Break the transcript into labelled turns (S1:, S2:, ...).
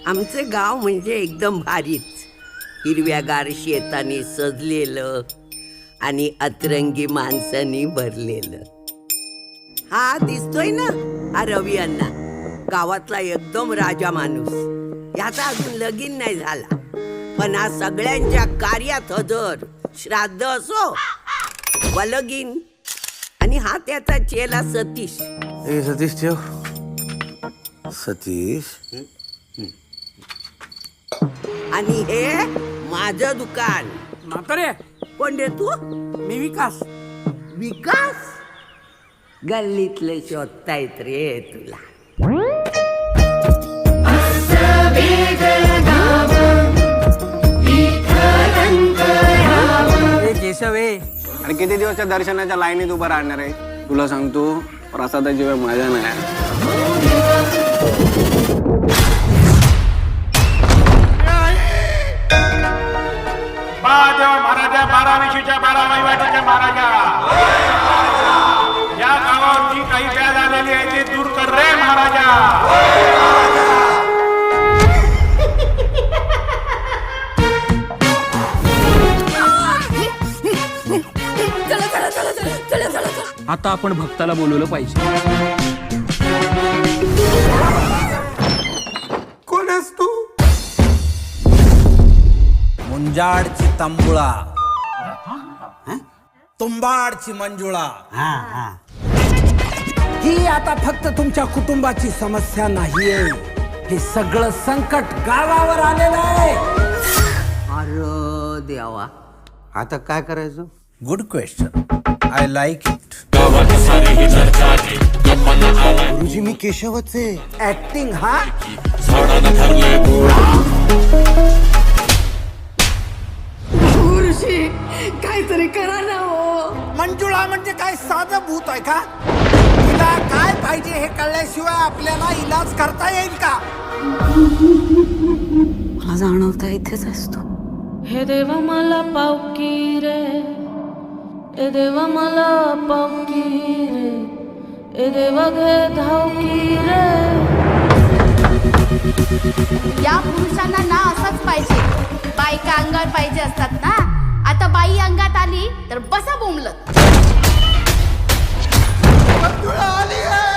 S1: आमचं गाव म्हणजे एकदम भारीच. हिरव्यागार शेताने सजलेलं आणि अतरंगी माणसांनी भरलेलं. हा दिसतोय ना, हा रवी अण्णा, गावातला एकदम राजा माणूस. याचा अजून लगीन नाही झाला, पण हा सगळ्यांच्या कार्यात हजर. श्राद्ध असो वा लगीन. आणि हा त्याचा चेला सतीश.
S2: ए सतीश ठेव. सतीश
S1: आणि हे माझं दुकान.
S3: म्हातारे,
S1: कोण रे तू?
S3: मी विकास.
S1: विकास? गल्लीतले शोधतायत रे तुला.
S3: केशव आहे.
S4: आणि किती दिवसच्या दर्शनाच्या लाईनीत उभं राहणार आहे? तुला सांगतो, प्रसादाशिवाय मजा नाही.
S5: महाराजा 12 वहिवाटीच्या महाराजा, या गावावर जी काही व्याज आलेली आहे ते दूर कर रे महाराजा.
S3: आता आपण भक्ताला बोलवलं पाहिजे.
S4: कोण आहेस तू?
S6: मुंजाडची तंबुळा, तुंबाडची मंजुळा. ही आता फक्त तुमच्या कुटुंबाची समस्या नाहीये, हे सगळं संकट गावावर आलेलं आहे.
S1: अरे देवा,
S2: आता काय करायचं?
S6: Good question, I like it.
S2: गुरुजी मी केशवच आहे.
S6: ऍक्टिंग हा
S7: गुरुजी काहीतरी करा ना हो.
S6: मंजुळा म्हणजे काय साधं भूत आहे का? तिला काय पाहिजे हे कळल्याशिवाय आपल्याला इलाज करता येईल का?
S7: मला जाणवता इथेच असतो.
S8: हे देवा मला पावकी रे, ए देवा मला पावकी रे, ए देवा घे धावकी रे.
S9: या पुरुषांना ना असंच पाहिजे. बायका अंगावर पाहिजे असतात ना. आता बाई अंगात आली तर बसा बोंबलत.
S6: मंजुळा आली आहे.